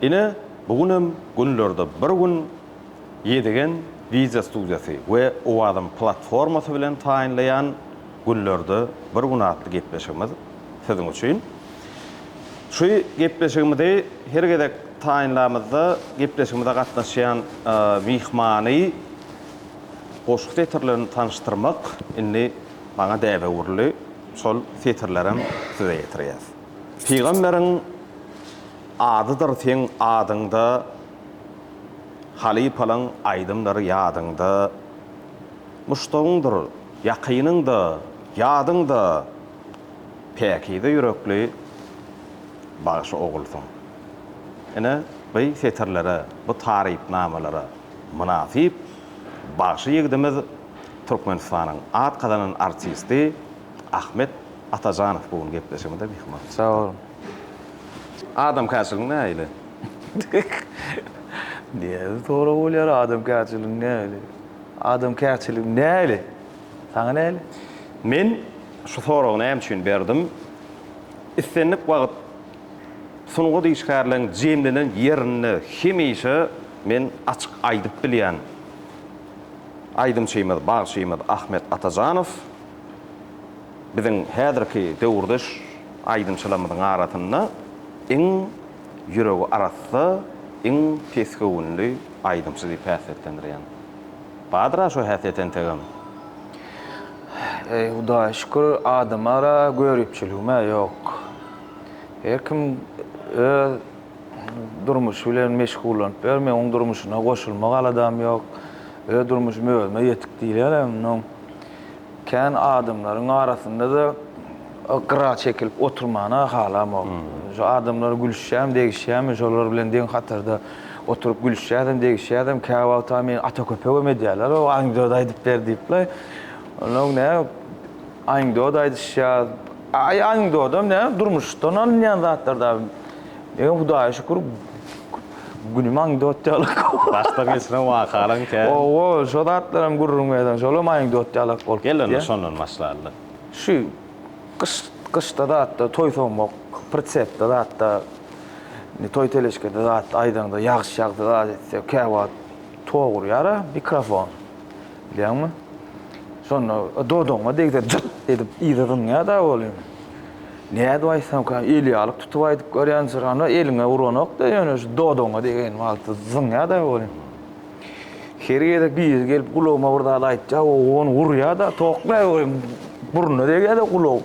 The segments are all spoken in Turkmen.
Ine bugünüm günlerde bir gün yedigen viza studiyası ve o adam platforması bilen tayinlayan günlerde bir gün atlı gepleşigimiz sizin üçün. Şu gepleşigimizde her gedek tayinlamızda gepleşigimizde gatnaşýan mihmany goşuk teatrlaryny tanıştırmak inni bana däwe urly sol teatrlarym size getirýär. Peygamberiň adıdır sen adında, halipalan aydımdır yadında, muştağındır yakınında, yadında, pekide yürekli bağışı oğulsun. Yine bu seterlere, bu tarifnamelere münasip bağışı yegdimiz Türkmenistan'ın ad kadanın artisti Ahmet Atajanov bugün gepleşiminde mihman. Sağ olun. Adam kaçılın ne öyle? Niye doğru oluyor adam kaçılın ne öyle? Adam kaçılın ne öyle? Sana ne öyle? Men şu soruğunu hem için berdim. İstenip wagt sunugu diýişgärleň jemlenen yerini hemişe men açyk aýdyp bilýän. Aýdym şeýmez, bagy şeýmez Ahmet Atajanov biziň häzirki döwürde aýdymçylarymyzyň aratynda en ýüregi arasy en tesgäwünli aýdymçy diýip häsiýetlendirýän. Badra şu häsiýeten tegem. Hudaýa şükür adamlara görüpçülüğüme yok. Her kim öz durmuşy bilen meşgullanıp berme, oň durmuşyna goşulmak adam yok. Öz durmuşymy özüme ýetik diýerim. Noň kän adamlaryň arasynda da qıra çekilip oturmana halam yok. Şu adamlar gülüşýär, degişýär, şolar bilen deň hatarda oturup gülüşýär, degişýär, käwagta men ata köpegem edýärler, o aňda aýdyp berdiýipler. Onuň ne aňda aýdyşýar, aňda adam ne durmuşdan alınýan zatlarda. Hudaýa şükür günüm aňda otýarlyk. Başta geçen wakalan kä. O, şo zatlarym gurrun eden, şolam aňda otýarlyk bolup. Gelin şondan başlarlar. Şu kışta da hatta toy soğumak, pritsepte da hatta toy teleşkede da hatta aydanda yağış yağdı da etse keva toğur yara mikrofon. Biliyor musun? Sonra dodonma deyde cırt edip iğdadın ya da olayım. Ne duaysam kan eli alıp tutup aydıp görýän sırana eline uranok da yani şu dodonma degen altı zın ya da olayım. Heriyede bir gelip kulağıma burada alaytca onu vur ya da toqlay olayım. Burnu dege de kulağım.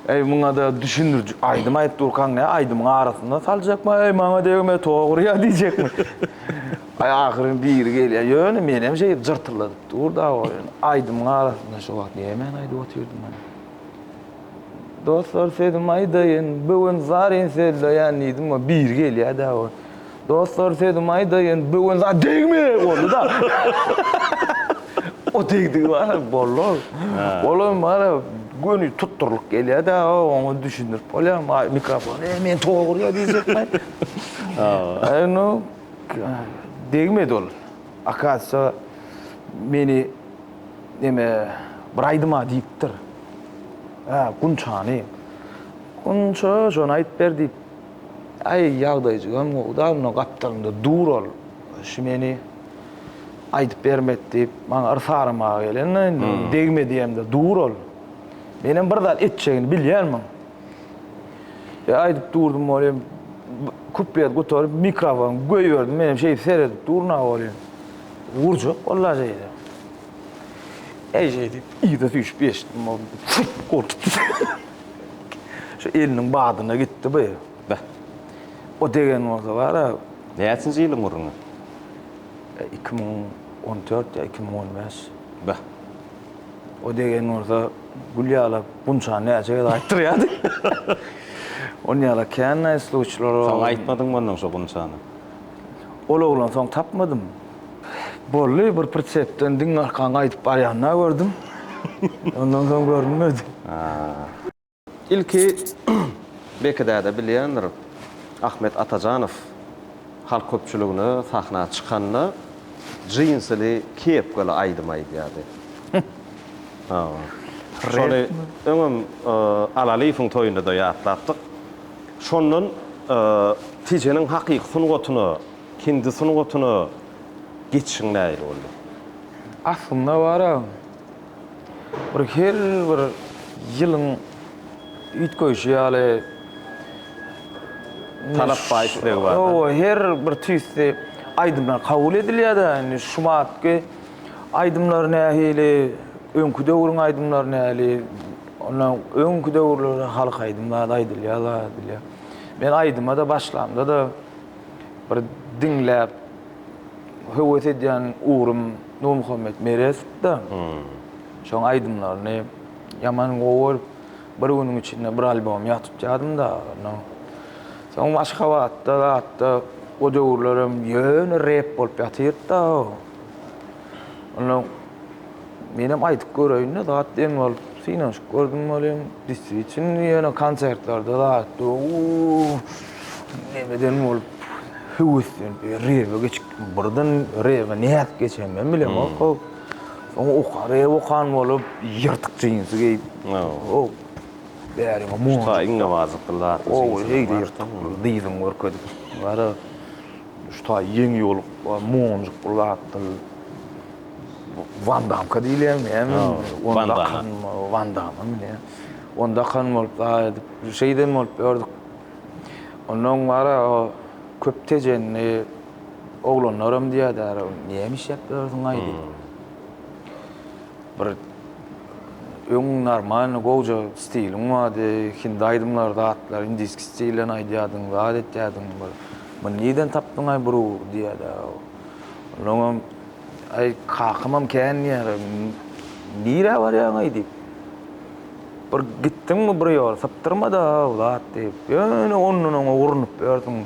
Muňa da düşündürjü aýdym aýyp durkan ne aýdymyň arasynda saljak mı maňa degme toğur ya diýjekmi? Ahyryn bir gelýär ýöne menem şey jırtyladyp dur da aýdymyň arasynda şu wagt nämen aýdyp oturdum men. Dostlar sedim aýdayyn bugün zaryn selýän diýdim bir gelýär da o. Dostlar sedim aýdayyn bugün za degme boldy da. O degdi var bollar. Bollar mara gönü tutturluk gelýär da onu düşündürip bolýar mikrofon men toğur ya diýjekmi? No degmedi ol. Akasa meni neme bir aýdyma diýipdir. Gunçany. Gunça şonu aýdyp berdi. Ay ýagdaýjygam udalyny gatlarynda dur ol. Şu meni aýdyp bermet diýip maňa ırsarama gelen degme diýemde dur ol. Benim bir dal etçegini bilýärmiň. Aýdyp durdum olayım. Kupiyat götürüp mikrofon goýberdim. Menem şey seredip durna olayım. Vurjak wallahi diýdi. Eýjedi. Ýa-da düşüp geçdim. Korktum. Şu eliniň badyna gitdi bu. Bäh. O degen wagtda bara Näçinji ýylyň urungy? 2014 ya 2015. Bäh. O degen wagtda Gulýala bunça näçe aýtdyrýardy. Onyala kän sluçlar. Soň aýtmadyň ondan şu bunçany. Ol oglan soň tapmadym. Bolly bir pritsepden diň arkaň aýdyp barýanna gördüm. Ondan soň görmedi. İlki bekede bilýändir. Ahmet Atajanov halk köpçüligine sahna çykanyny jinsly kepgele aýdym aýdýardy. Şöyle öňüm Alaliýewiň toýunda da ýatlatdyk. Şondan tijenin hakyky sungatyny, kindi sungatyny geçişiň näil boldy? Aslında var bir her bir yılın ütköşü ýaly Talap baýsyrlygy bar. O her bir tüýsde aýdymlar kabul edilýär-de. Şumatky aýdymlar nähili, öňkü döwrüň aýdymlar nähili, ona öňkü döwürleri halk aýdymlar aýdylýar. Men aýdyma da başlamda da bir dinläp höwet edýän uğrum Nur Muhammed Meres da. Şoň aýdymlaryny yaman gowy bir günüň içinde bir albom ýatyp ýadym da. Soň Aşgabatda o döwürlerim ýöne rap bolup ýatyr da. Onu menem aýdyp göreýin da dem bolup synaş gördüm bolýan. Distriçin ýöne konsertlerde da nemeden bolup hüwüsden rap geçip birden rap nähät geçen men bilem o. O kare okan bolup ýyrtyk jeansy giyip. O bäri o Ta iňe wazyklar. O heýdi ýyrtyk diýdim görkedik. Bara şuta ýeňi ýol monjuk bulatdy. Van Damme diýilýär Van Damme. Onda kan bolup şeyden bolup gördük. Onuň bara köp tejenni oglanlarym diýär, nämiş ýapýardyň aýdy. Bir öň normal goja stiliň bardy, hindi aýdymlar da atlar, indiski stillen aýdýardyň, adet ýadym bar. Men neden tapdyň aý buru diýär. Onuň ay kakymam kän ýer. Nire var ýa aýdy. Bir gitdim mi bir ýol, saptyrma da ulat diýip, ýöne onuň urunup berdim.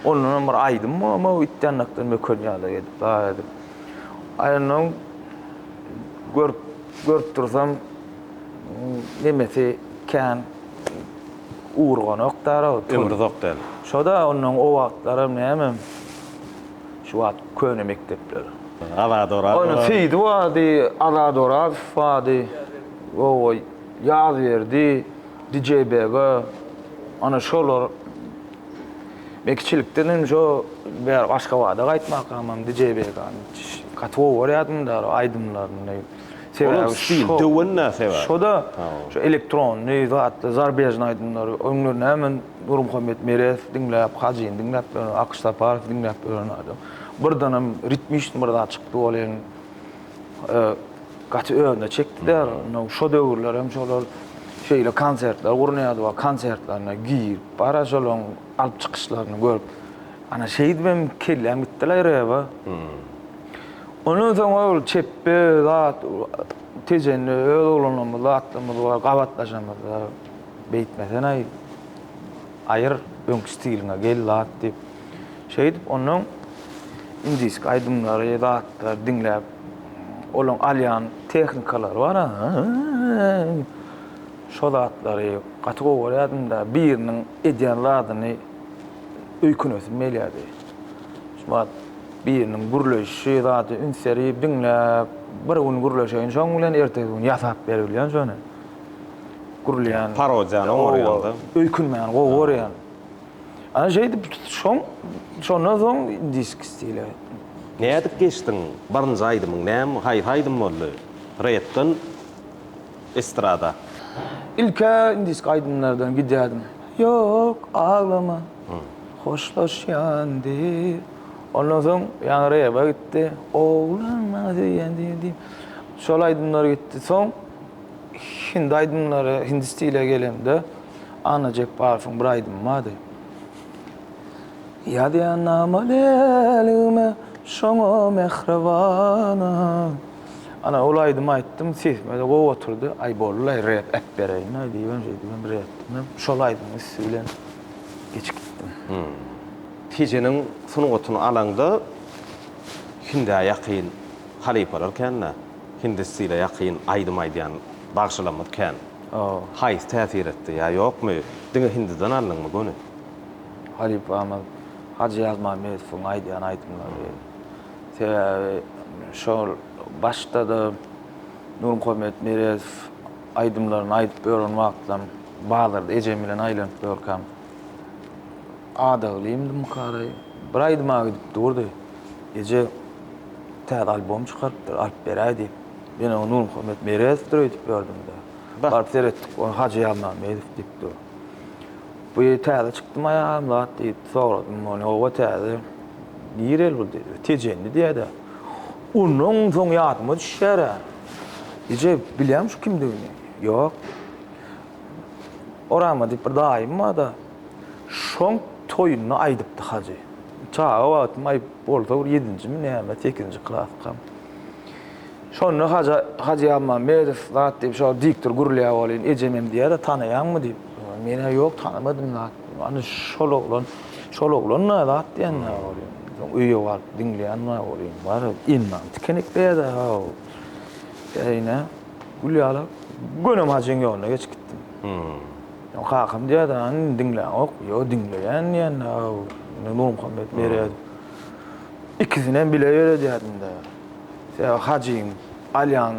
Onuň bir aýdym ama itdannakdan mekön ýaly edip, edip. Aýnyň görüp tursam nemesi kän uğurgan oktara Ömürdokdel. şoda onuň o wagtlarym näme şu wagt köne mektepler. Aladora. Onu feýdi wady, Aladora wady. O ýaz berdi, DJB'ga. Ana şolar mekçilikden şo ber başga wada gaýtmak amam DJB'ga. Gatwa görýärdim da aýdymlaryny. Onun stil, döwünne sebäp. Şoda şu elektron, zatly zarbejny aýdymlar, öňlerine hemen Nur Muhammed Meres dinläp, Hajyn dinläp, Akşta Park dinläp öňlerine. Birdanam ritmişdim birda çykdy bolýan. Gaty öňde çekdiler. Şo döwürler hem şolar şeýle konsertler gurnaýardy we konsertlerine giyip, bara şolaryň alyp çykyşlaryny görüp, ana şeýdi men kellem gitdiler ýa. Ondan soň çeppe zat tejenni öňlanymy zatlamy we gabatlaşamy da beýtmesen aýyr öňkü stiline gel zat diýip şeýdip onuň indisk aýdymlary zatlar dinläp olaň alýan tehnikalary bar. Şo zatlary gaty görýärdim da biriniň edýän ladyny öýkünesi melýärdi. Şumat biriniň gürleşi zady ünseri dinläp bir gün gürleşeýin şoň bilen ertesi gün ýasap berilýän şonu. Gürleýän Parodiýany oňarýandy. Öýkünmän gowurýan. Ana şeýdi şondan soň disk stili. Nädip geçdiň? Barynjy aýdymyň näme? Haýdym boldy. Rapdan estrada. İlke disk aýdymlardan gidýärdim. Ýok, ağlama. Hoşlaşýandy. Ondan soň ýa-ni rapa gitdi. Oglama diýendi. Şol aýdymlar gitdi. Soň hindi aýdymlary, hindi stile gelemde Ana Jack Parfum bir aýdym bardy. Ýa namalelime şoňa mehribana. Ana ol aýdym aýtdym, sesmede gowy oturdy. Ay bollay rap ep bereýin diýen şeýdi bir rap. Şol aýdym bilen geçip gitdim. Tijenin sunugatyny alaňda hindi ýakyn halipalar känne. Hindi stile ýakyn aýdym aýdýan bagşylanmak kän. Haýs täsir etdi ýa ýokmy? Diňe hindiden aldyňmy gönü? Halip ama Hacı Yazma Mesut'un aýdýan aýdymlary. Sebäbi şol başda da Nur Muhammed Meres aýdymlaryny aýdyp beren wagtlam bazarda ejem bilen aýlanyp berkam. Adaglıyımdım karay. Bir aydıma gidip durdu. Gece täze albom çıkarıpdyr, alıp beräy diýip. Ben onu Nur Muhammed Merezdir öýdüp gördüm de. Bak. Barıp seyretdik, onu Hacı Yalman Medif diýipdi. Bu täze çykdym aýagym lat diýip soradım onu. O täze nirel bol diýdi. Tejenli diýdi. Onun soň ýadyma düşýär. Gece bilýärm şu kimdigini. Ýok. Orama diýip bir daýym da şoň toýuny aýdypdy Hacı. Çağa wagtym aýyp bolsa 7-nji mi näme 8-nji klaskam. Şonu Hacı Yalman Medif zat diýip şo diktor gurulýa bolýan ejemem diýär de tanaýanmy diýip. Mene ýok tanamadym zat. Ana şol oglan zat diýende bolýan. Öýe baryp dinleýän bolýan. Bar inman tikenik beýde ha. Eýne gulýala gönem Hacıň ýoluna geçip gitdim. Kakam diýär da dinleýän ok, ýok dinleýän ýene Nur Muhammed Merez. İkisinen bile öyle diýerdim de. Sen Hacıň alyan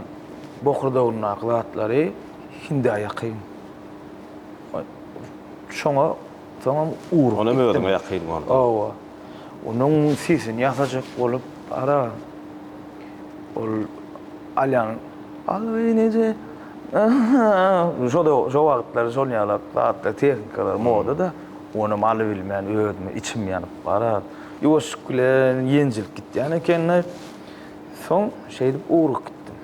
Bokurdawyň aklatlary hindi ýakyn. Şoňa uğur. Ona mı ödüm ýakyn boldy? Owa. Onun sesini ýasajak bolup ara. Ol alyan alwynece şo wagtlar şol ýalap zatlar tehnikler modada onu maly bilmän ödüme içim ýanyp barar. Ýoş gülen ýenjilik gitdi. Ýani kenler soň şeýdip uğruk gitdim.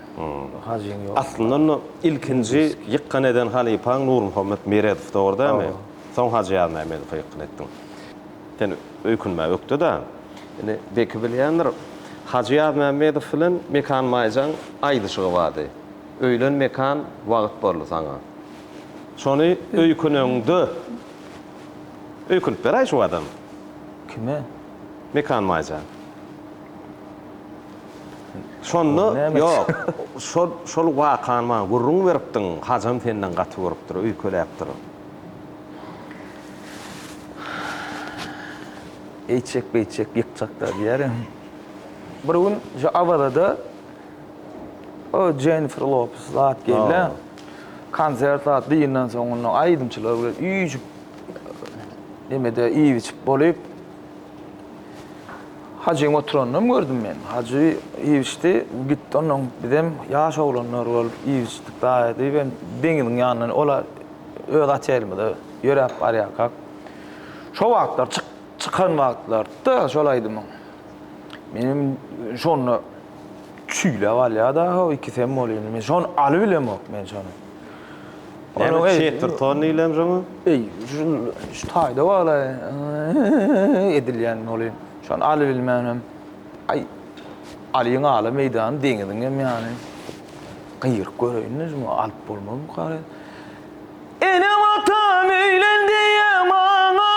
Hacıň ýok. Aslında onu ilkinji ýykkan eden halipaň Nur Muhammed Merez dogrydymy? Soň Hacı Yalman Medif'e ýykkan etdiň. Sen öýkünmä ökdi da. Ýani beki bilýändir. Hacı Yalman Medif bilen Mekan Maýjan aýdyşygy bardy. Öýlen mekan wagt boldy saňa. Şonu öýkünüňde öýkünip beräýär şu adam. Kime? Mekan Maýjan. Şonu ýok. Şol wakan ma gurrun beripdiň, hajam senden gaty beripdir, öýköläpdir. Eýçek ýykçakda diýerim. Bir gün şu Avarada o Jennifer Lopez zat geldi. Konsert zat diýenden soň onu aýdymçylar bilen üýjüp nemede iýip bolup Hacıň oturanyny gördüm men. Hacı iýişdi, gitdi onuň bizem ýaş oglanlar bolup iýişdik da ben deňiň ýanyna ola öz açelmidi. Ýörep barýak. Şo wagtlar çıkan wagtlar da şolaýdym. Menim şonu çüyle valya da o iki sem bolýan. Men şonu aly bilemok men şonu. Onu şeýtir tony ilemjemi? Şu taýda wala edilýän bolýan. Şonu aly bilmänem. Ay alyň aly meýdan deňiň ýani. Gyýryk göreýinizmi? Alyp bolmam gary. Ene watan öýlendi ýamaňa.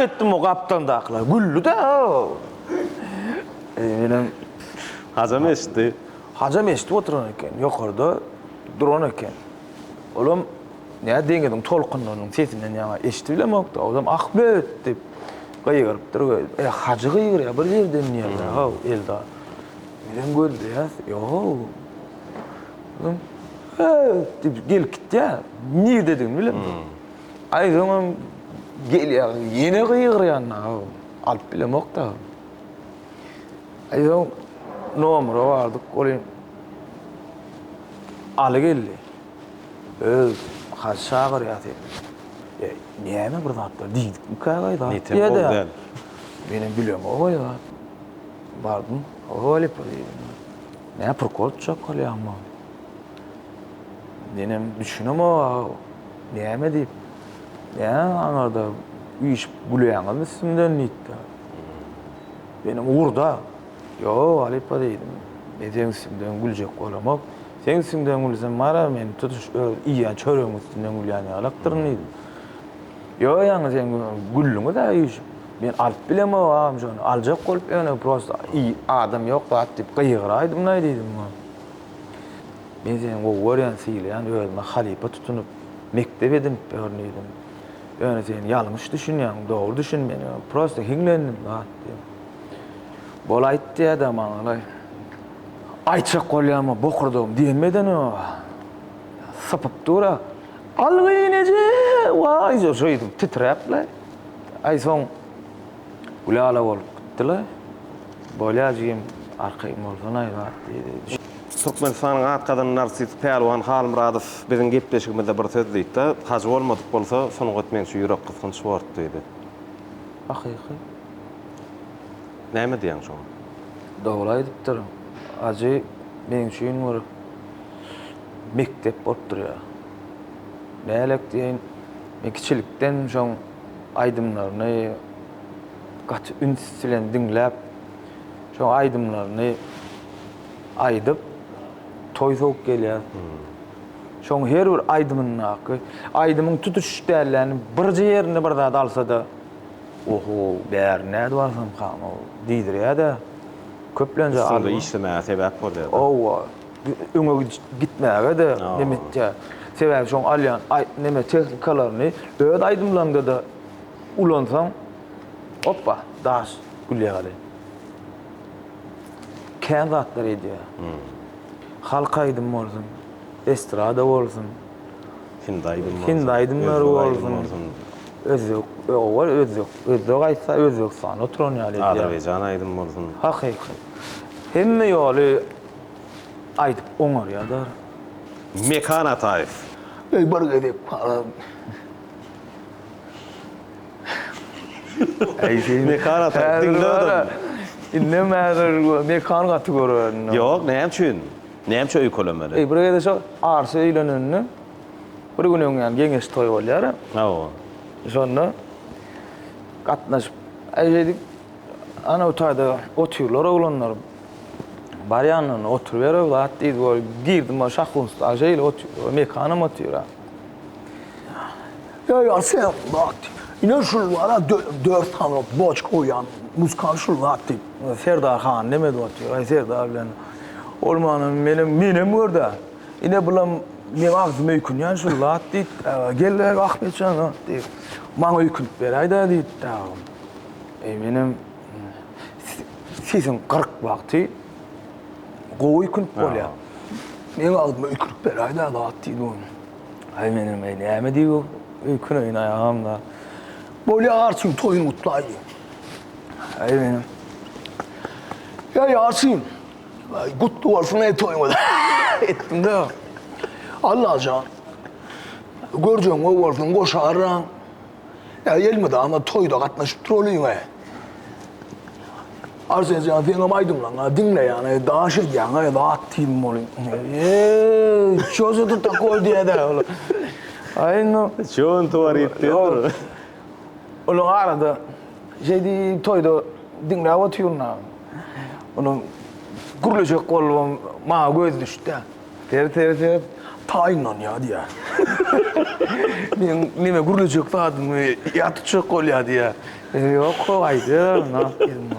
Etdim o gapdan daqlar. Güllü de o. Benim Hacam eşdi. Hacam eşdi oturan eken, ýokarda duran eken. Olam näme deňiň tolkunlarynyň sesinden ýa eşdi bilemok da. Olam Ahmet dip gaýgyryp durýar. Hacı gaýgyr bir ýerden ýa-da. Ha, elda. Menen gördü ýa. Ýok. Olam dip gelip gitdi ýa. Niye dedim bilemem. Aýdym gelýär, ýene gaýgyr ýa-na. Alyp bilemok da. Aýdym nomra bardyk, oly aly geldi. Hacı şagyr ýaty. Näme bir zatlar diýdik, kägaýda. Ýa-da. Benim bilýärm o ýa. Bardym, oly pary. Näme prokol çakalýarmy? Benim düşünem o. Näme diýip? Ýa, aňarda üýüş bulýaňyz üstünden nitdi. Benim uğurda. Yo, Alipa dedim. Sen üstümden güljek bolamak. Sen üstümden gülsem mara men tutuş iýan çöreň üstünden gülýän ýalaktyryn dedim. Yo, ýa-ni sen güllüňi da üýüş. Ben alyp bilemem am şonu. Aljak bolup ýöne prosta adam ýok da diýip gyýyraýdym näme dedim. Men sen o görýän syýlan özüme halipa tutunup mektep edip bernedim. Ýöne sen ýalňyş düşünýän, dogry düşünmän. Prosta hiňlendim da diýip. Bol aýtdy adam maňa. Aýçak bolýarmy, bokurdum diýmeden o. Sapıp dura. Algyneje, waj, şoýdum titrepler. Ay soň ulala bolup gitdiler. Bolýajym arkaýym bolsan aýrat diýdi. Türkmenistanyň atgadan narsist Pälwan Halmuradow biziň gepleşigimizde bir söz diýdi. Hajy bolmadyk bolsa sonuň etmeň şu ýürek kysgynç bort diýdi. Hakyky. Näme diýen şoň? Dogry aýdypdyr. Aje meň üçin bir mektep bolupdyr ya. Nälik diýen, men kiçilikden şoň aýdymlaryny gaç üns bilen dinläp, şoň aýdymlaryny aýdyp toý soňup gelýär. Şoň her bir aýdymyň haky, aýdymyň tutuş dälerini bir ýerine bir zat alsa da, oho, bär näde barsam kan o diýdirýär-de. Köplenje Aslında işlemeye sebep boldy. Owa, öňe gitmäge de nemetçe. Sebäbi şoň alýan neme tehnikalaryny öz aýdymlarynda da ulansaň, hoppa, daş gülýär. Kän zatlar edýär. Halk aýdym bolsun, estrada bolsun, Hindi aýdymlary bolsun. Özök, owar özök. Özök aýtsa özök sany oturan ýaly edýär. Azerbaýjan aýdym bolsun. Hakyky. Hemme ýoly aýdyp oňarýar. Mekan Ataýew. Ey bir gedip Mekan Ataýew dinledim. İnne mäder mekan gaty görýän. Ýok, näme üçin? Näme üçin öýkelemeli? Ey bir gede şo arşy öýlenenni bir gün öňen geňeş toý bolýar. Hawa. Şonda gatnaşyp aýdyk ana otaýda oturýarlar oglanlar. Barýanyny oturup berip zat diýdi bol girdim şahunsta ajeýle oturup mekanam oturup. Ya sen bak, yine şurada 4 tane boç koyan, muskal şurada attı. Serdar Han demedi oturup. Ay Serdar bilen olmanın menem orada. Yine bulam men ağzım öykün yani şurada attı. Gel Ahmetcan attı. Maňa öykün beräýdi diýdi. Ey menem sizin 40 wagty gowy gün bolýar. Men ağzıma öykürüp beräýdi da attı. Ay menem näme diýip öykün oýnaýamda. Bolýar arçyn toyun mutlaýdy. Ay menem. Ya arçyn. Gutlu bolsun ey toyun. Etdim de. Allah can. Görjüň o bolsun goşaran. Ya elmede ama toyda gatnaşyp turolýar. Arçyn jan sen aýdymlaňa dinle ýany daş ýaňa da attym bolýar. Çozu da kol diýär. Ay no. Şoň tory etdiler. Onun arada şeydi toyda dinle oturna. Onun gurulacak kolum ma göz düştü. Ter Taýynlan ya diýär. Men nime gurulacak tadım yatacak kol ya diye. Yok kolaydı. Ne yapayım?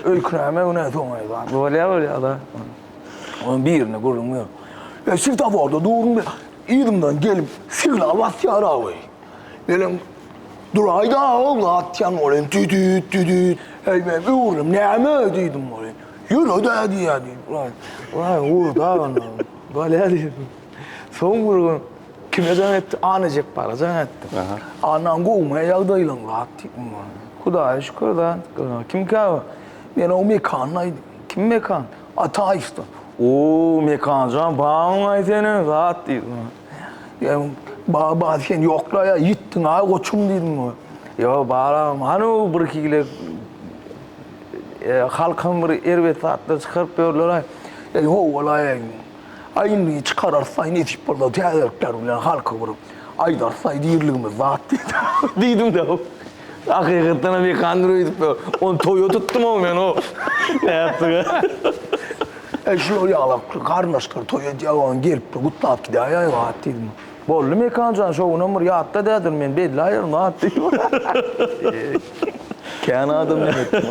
Öykünäme ona soňaýdy. Bolýar da. Onun birine gurulmuyor. Ya sifta vardı doğru İdimden gelip sigla vasyara oy. Benim durayda o atyan olayım tütüt. Hey ben uğrum näme dedim olayım. Yürü da diye. Ulan uğur da bana. Bolýar dedim. Son vurgun kime can etti? Anacak para can etti. Anan goğmaya yağdaylan rahat dedim. Hudaýa şükür da. Kim ka? Ben o mekanlaydım. Kim mekan? Ataýsty. Oo mekancan bağımay senin rahat değil. Yani baba sen yokla ya yittin ha koçum dedim o. Ya bağıram hani bir kile halkın bir erbet saatte çıkarıp veriyorlar. Ya o olay aynı çıkararsa ne tip burada tehditler bilen halkı vurup aydarsa diyirliğimiz zat Dedim de o. Hakikaten bir kandırıyorduk. Onu toyu tuttum o ben o. Ne yaptık? Şunu yağlak karnaşlar toya diyavan gelip gutlap gidiyor ya rahat dedim. Bollu mekancan şovu numur yatta dedim ben belli ayır rahat değil. Kâna adım ne ettim.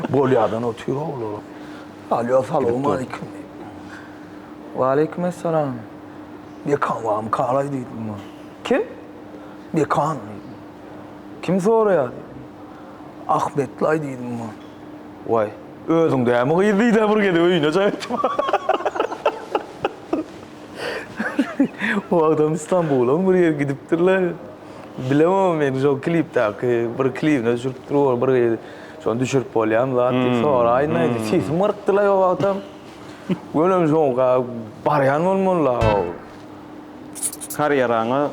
Bolyadan oturuyor oğlum. Alo selamun aleyküm. Ve aleykümselam. Mekan var mı kalay dedim. Kim? Mekan. Kim soruyor? Ahmet Lay dedim. Vay. Özüm de ama iyi de buraya da oynayacak. O adam İstanbul'a buraya gidiptirler. Bilemem men şu klipdäki bir klipine düşürüp durur, bir şonu düşürüp bolýan zat sonra aýnaýdy. Siz mırkdylar ýok adam. Gönüm şoňa barýan bolmaly. Kariyeraňy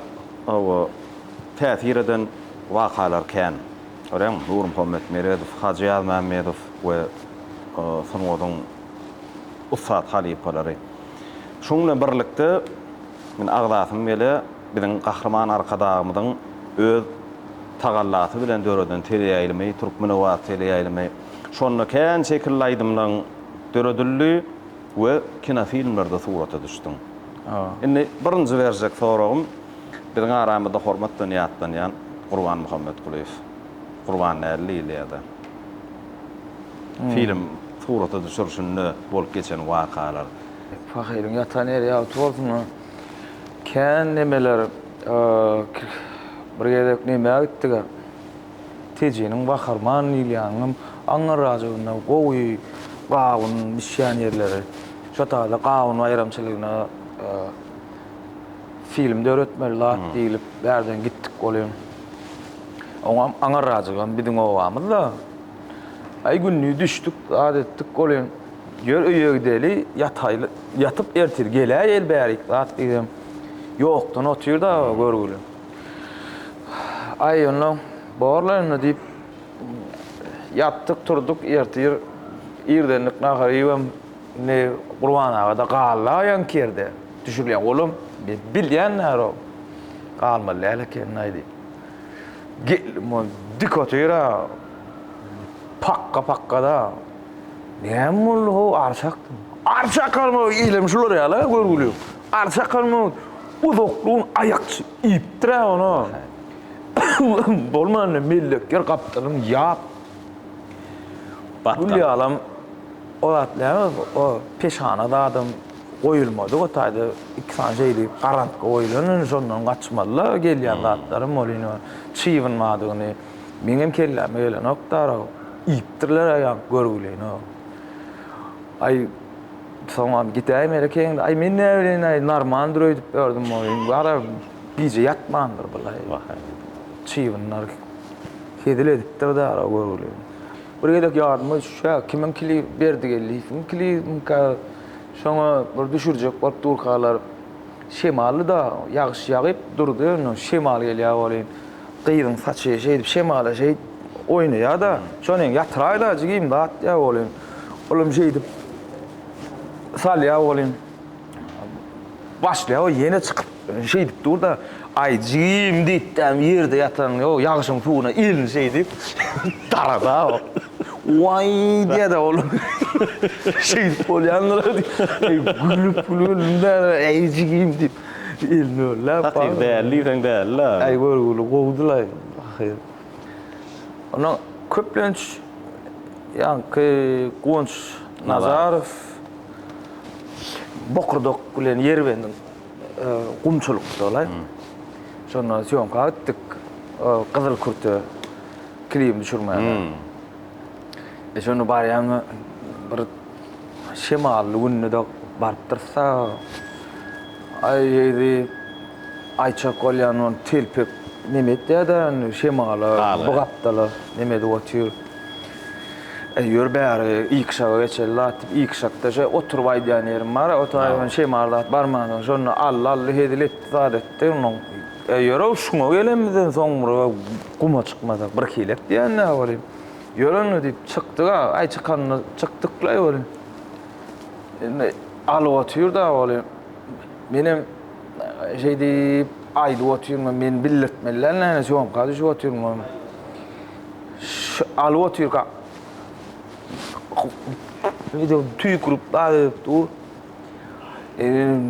o täsir eden wakalar kän. Orem Nur Muhammed Meredow, Hacı Ýaz Mämmedow we Sonuň Ussat halifalary. Şoňla birlikde men agdasym bile biziň gahrman arkadagymyň öz tagallasy bilen döreden teleýaýlmy, Türkmenewat teleýaýlmy. Şonu kän şekilläýdimden döredildi we kinofilmlerde surata düşdüm. Indi birinji berjek soragym biziň aramyzda hormatdan ýatdan ýan Gurban Muhammed Guleýew. Gurban näli ýylda. Film surata düşürşünde bolup geçen wakalar. Fahyryň ýatan ýeri ýa bolsun. Kän nemeler bir gedek näme gitdiler. Tejiniň baharman ýylýanyň aňar rajagyna gowy gawun mişýan ýerleri. Şotada gawun aýramçylygyna film döretmeli lat diýilip bärden gitdik bolýan. Oňam aňar rajagan biziň owamyz da. Ay günni düşdük, adetdik bolýan. Ýör öýegdeli yatyp ertir gelä el bärik lat diýdim. Ýokdan otýur da görgüli. Ay onu borlaryny diýip yatdyk turduk ertir irdenlik naharyym ne Gurban agada gallaýan kerde. Düşürýän golum bilýän näro. Galmaly eleken nädi. Gelme dik otýra. Pakka da. Näme o arşak? Arşak kalma ilim şular ýala görgüli. Arşak kalma uzokluğun ayakçı iptire onu. Bolmanı millekler kaptanım yap. Gülü alam olatlar o peşanada adam koyulmadı. O tayda iki tane şeydi karanlık koyulunun sonundan kaçmadılar. Gelyen zatlarım olayını çiğinmadığını. Benim kellem öyle noktalar. İptirler ayak görgüleyini. Ay sonra gideyim erkeğinde. Ay men ne bileyim ay narmandır öydüp gördüm olayını. Ara bize yatmandır bulay. Çiğinler kedil ediptir de ara görgüleyini. Bir gedek yardımı şu kimin kili berdi geldi. Kili şoňa bir düşürjek bolup durkalar. Şemaly da ýagşy ýagyp durdy. Onu şemal gelýär bolýan. Gyýdyň saçy şeýdip şemala şeýd oýnaýar da. Şonuň ýatraýda jigim dat ýa bolýan. Olam şeýdip salýar bolýan. Başlaýar ýene çykyp şeýdip durda. Ay jigim diýdim ýerde ýatan ýagşyň suwuna ilin şeýdip darada. Vay diye de oğlum. Polyanlara gülüp eğiciyim deyip ilmiyorlar. Takdir değerli, değerli. Ay böyle kovdular. Ona köplenç yani Kıvanç Nazarov Bokurdok bilen yer benden kumçulukda olay. Sonra syomka gittik Kızıl Kurt'a klip düşürmeye. Şonu barýan bir şemally günde barıp dursa aýdy Ayça Kolyanın telpek neme etdi şemaly bugapdaly neme de otýur. Ýör bäri ilk şaga geçerler ilk şakda şey oturup aýdýan ýerim bar otaýan şemaly barmagy şonu Allah hedil etdi zaretde onu ýöre şuňa gelemizden soňra guma çykmasa bir kelek diýen näme bolýar. Yörünü deyip çıktık, ay çıkanını çıktıkla öyle. Alı otuyor da öyle. Benim şey deyip aydı otuyorum, ben bildirtmelilerle şu an kardeşi otuyorum. Alı otuyor ka. Tüy kurup da dur.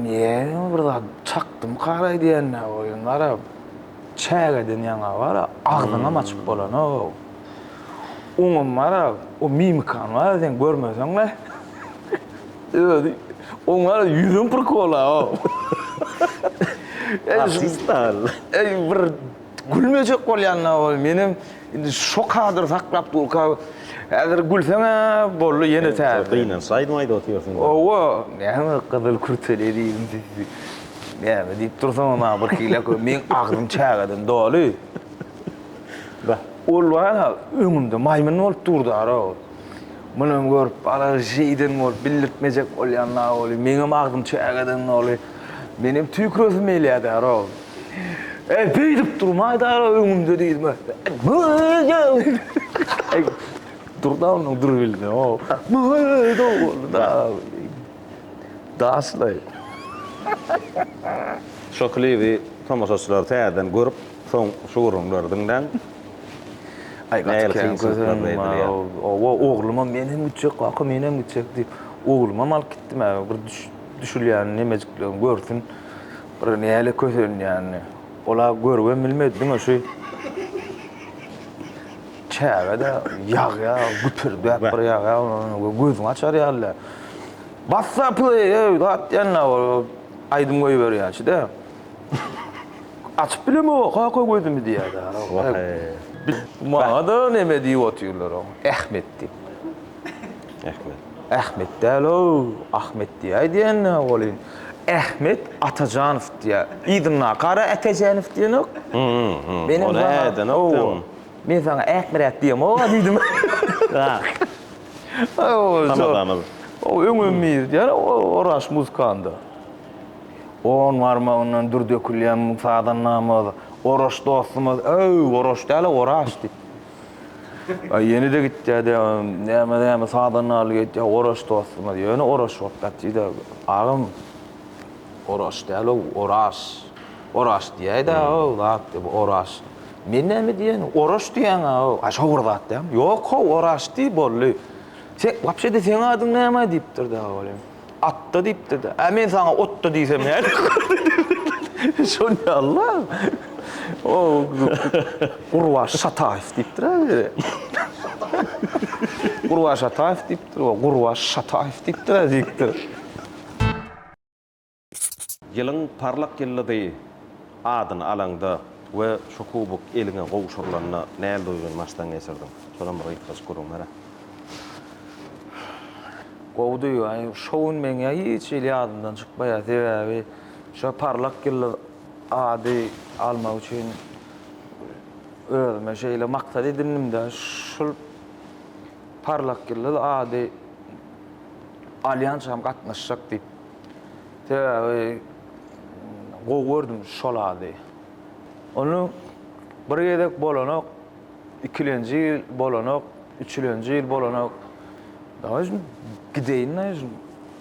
Niye burada çaktım karay diyen ne oyunlara çağa den yana var, ağzına maçıp bolan o. Oňam var, o mimkan var, sen görmesen le. Oňar ýüzüm pırkola o. Asistan. Bir gülmejek bolýan o. Menim indi şokadyr saklap durka. Häzir gülseňe bolly ýene täze. Gynan saýdmaýdy otýarsyň. O, näme Kızıl Kurt elediň. Näme diýip dursaň ona bir hile kö men aglym çägeden doly. Ol wara öňümde maýmyn bolup durdy ara. Munum görüp ala şeýden bolup bildirtmejek bolýanlar boly. Meňem aglym çägeden doly. Benim tüýkrözüm eýledi ara. Beýdip durmaýdy ara öňümde diýdim. Durda onu dur bildi. O. Daşlay. Şoklyby tamaşaçylar täden görüp soň şuurunlardyňdan Ay oğluma menem üçek, aka menem üçek diýip oğluma mal gitdim. Bir düşülýän nemejiklerini görsün. Bir näle kösen ýani. Ola görwem bilmedim o şey. Çägede ýaga güpürdü bir ýaga gözüň açar ýaly. WhatsApp'y gatýanla aýdym goýup berýärçi-de. Açıp bilemi o, kaka gözümü diýerdi. Maňa da näme diýip oturýarlar o? Ähmet diýip. Ähmet däl o, Ahmet diýen bolýan. Ähmet Atajanow diýär. Ýydymna Kara Atajanow diýen. Benim näden okdum. Men sana Ähmet diýem o diýdim. Tamam. O öňümi diýär, oraş muzikanda. On varma ondan dur dökülýän sadan namaz. Oraş dostumuz, oraş däl, oraş diýip. Yeni de gitdi de näme sadan aly gitdi, oraş dostumuz. Ýöne oraş bolup gatdy. Agam oraş däl, oraş. Oraş diýdi, zat oraş. Men näme diýen? Oraş diýen, aşa urdat diýem. Ýok, oraş diýip bolly. Sen wapşe de sen adyň näme diýipdir da bolym. Atda diýipdir de. Men sana otda diýsem näme? Şonu Allah. O Gurwaş Şataýew diýipdir abi. Gurwaş Şataýew diýipdir, o Gurwaş Şataýew diýipdir. Ýylyň parlak ýyllady adyny alaňda we şu kubuk eliňe gowşurlanyna näme doýulmaşdan geçirdim. Şolan bir ýytgaç gurum mara. Gowdy ay şowun meňe hiç eli adından çykmaýar sebäbi şu parlak ýyllar ady almak üçin özüme şeýle maksat edinimde şol parlak ýyllar ady alýansam gatnaşjak diýip sebäbi gowurdum şol ady. Onu bir ýedek bolanok, 2-nji ýyl bolanok, 3-nji ýyl bolanok. Daýjym gideýin näjim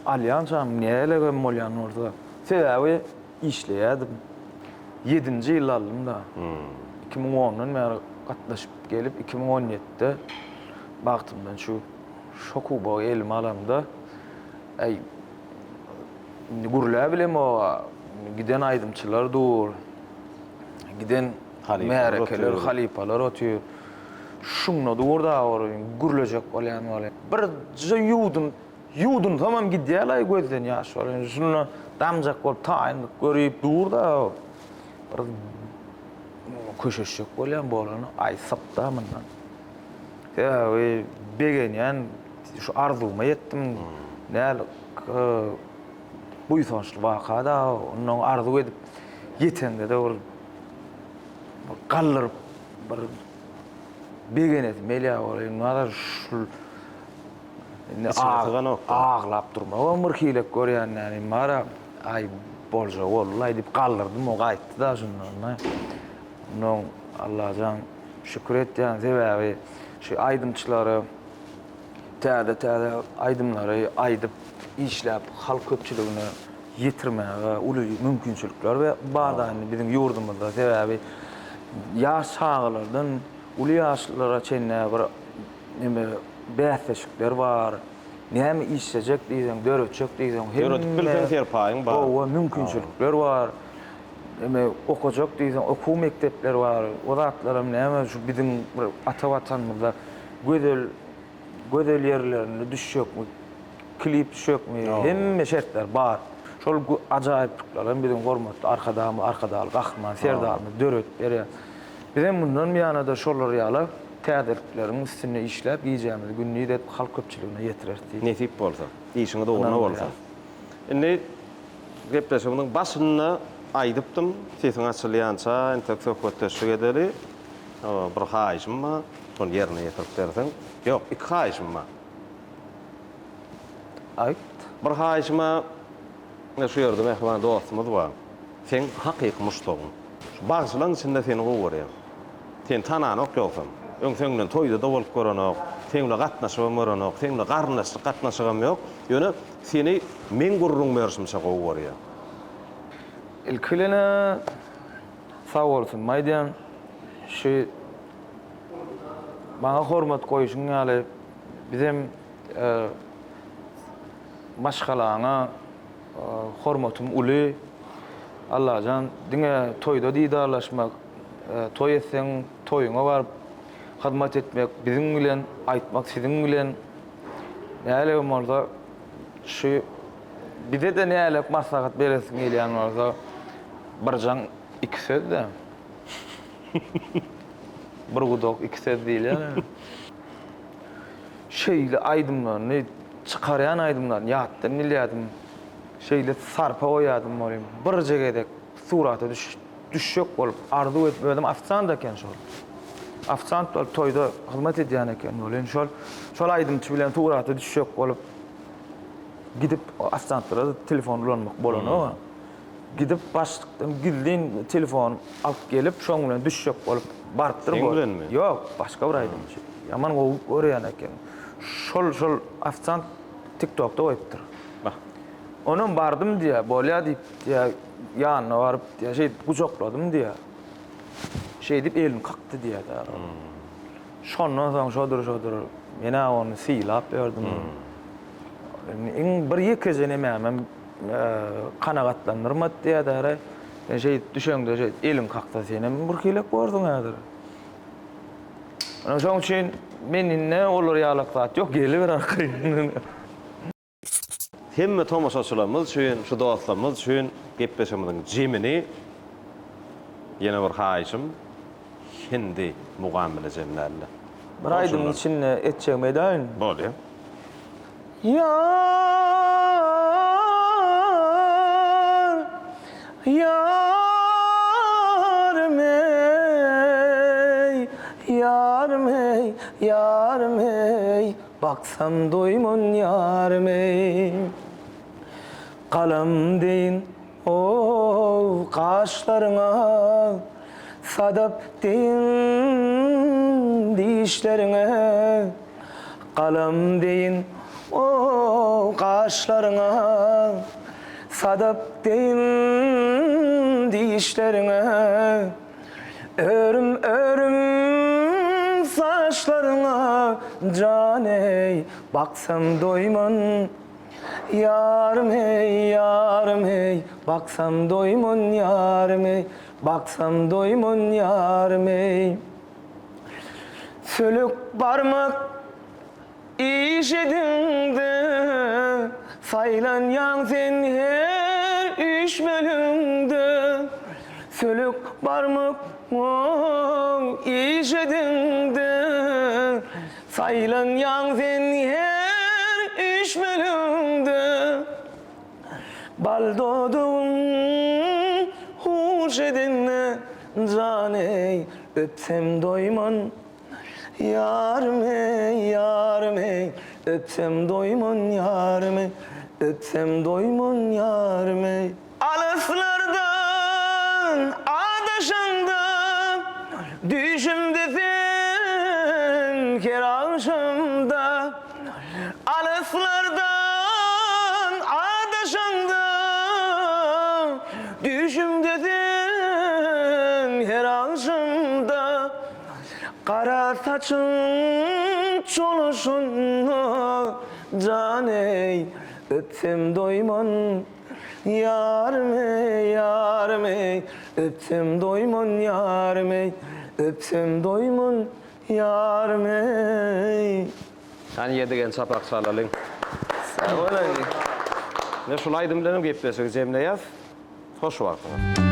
alýansam näle bolýan orada. Sebäbi işleýärdim. 7-nji ýyl aldym da. 2010-dan beri gatnaşyp gelip 2017-de bagtymdan şu şokuba elime alamda. Gurla bilem o giden aydımçılar dur. Giden merekeler, halipalar otýar. Şunla durda gurulacak bolýan bolýan. Bir ýudun tamam gidýärler gözden ýaş bolýan. Şunu damjak bolup taýyndyk görüp durda. Bir köşeşek bolýan ay sapda mundan. Begenýän şu arzuwma ýetdim. Näle bu ýysançly wakada onuň arzu edip ýetende de gallyryp bir begenet melya bolýan. Nara şul ağlap durma. Bir hile görýän ýani mara ay bolja wallahi diýip gallyrdym o gaýtdy da şundan. Onuň Allah'a şükür etýän sebäbi şu aydymçylary täze aydymlary aýdyp işläp halk köpçüligine ýetirmäge uly mümkinçilikler we bardagyny biziň ýurdumyzda sebäbi ýaş çağlardan uly ýaşlara çenne bir näme bäsleşikler bar. Näme işlejek diýsen, döretjek diýsen, Döretip bilsen terpaýyň bar. O mümkinçilikler bar. Näme okujak diýsen, okuw mektepler bar. O zatlarym näme şu biziň ata watanymyzda gözel ýerlerine düşýekmi, klip düşýekmi, hemme şertler bar. Şol ajaýyplyklaryň biziň gormatly arkadaly gahman, serdalmy döret berýär. Biziň bundan ýanada şolary ýaly täzeliklerini üstüne işläp ýeýjämiz günni de halk köpçüligine ýetirerdi. Nesip bolsa, işiňe dogry bolsa. Indi gepleşigimiň başyny aýdypdym. Sesin açylýança entek söhbet teşvik edeli. Bir haýyşym bar, şonu ýerine ýetirip berseň. Ýok, iki haýyşym bar. Ayt. Bir haýyşyma şu ýerde mehman dostumuz bar. Sen hakyky muştagyn. Şu bagşylaryň içinde seni gowurýar. Sen tananok ýoksan. Öňseň bilen toýda da bolup görenok, sen bilen gatnaşyp görenok, sen bilen garnaşyp gatnaşygam ýok. Ýöne seni men gurrun berşimçe gowurýar. İlkilene sağ olsun. Maydan şu bana hormat koyuşun ýaly bizim maşgalaňa hormatym uly. Allahjan diňe toýda diýdarlaşmak, toý etseň toýuňa baryp hyzmat etmek biziň bilen, aýtmak siziň bilen. Näle bolsa şu bize de näle maslahat beresiň gelýän bolsa Barjan iki söz de. Bir gudok iki söz değil yani. Şeyle aydımlarını çıkarayan aydımlarını yattım, milyadım. Şeyle sarpa oyadım olayım. Bir jegede surata düşük olup arzu etmedim. Afsan da eken şol. Afsan olup toyda hizmet edýän eken olayım. Şol aydımçı bilen surata düşük olup gidip afsanlara telefon ulanmak bolany. Gidip başlıktan gildin telefon alıp gelip şoň bilen düşük olup barıpdyr Sen bilen mi? Ýok, başga bir aýdymçy. Yaman görýän eken. Şol afsan TikTok'da oýupdyr. Bak. Onun bardım diye, bolýa diýip diye ýanyna baryp diye şey gujakladym diye. Şey diýip elim kakdy diye da. Şondan soň şodur mene onu silap berdim. Bir ýeke jene men kanagatlandyrmat diye da şey düşeňde şey elim kakda senem bir kilek bordun häzir. Ana şoň üçin meninne olar ýalaklat ýok geliber arkaýyndan. Hemme tomaşaçylarymyz üçin, şu dostlarymyz üçin gepleşigimiň jemini ýene bir haýyşym hindi mugambyle jemlerle. Bir aýdymyň içinde etjegim edäýin. Bolýar. Yarım ey, baksam doymun yarım ey. Kalam deyin o kaşlarına, sadap deyin dişlerine. Kalam deyin o kaşlarına, sadap deyin dişlerine. Örüm saçlarına can ey, baksam doyman. Yarım ey, baksam doyman yarım ey, baksam doyman yarım ey. Sölük barmak işedinde, saylan yan sen her üç bölümde. Sölük barmak işedinde, saylan yan sen her üç bölümde. Bal doğdum huş edinle can ey, öpsem doyman. Yarım ey, öpsem doyman yarım ey, öpsem doyman yarım ey. Alaslardan adaşımda, düşümde sen her akşamda. Alaslardan adaşımda, düşümde sen her akşamda. Kara saçın çoluşunla can ey, öpsem doyman. Yarım ey, öpsem doyman yarım ey, öpsem doyman yarım ey. Yani yedigen çaprak salalyň. Sağ olun. Ne şol aýdym bilen gepleşik jemle ýaz. Hoş wagtyňyz.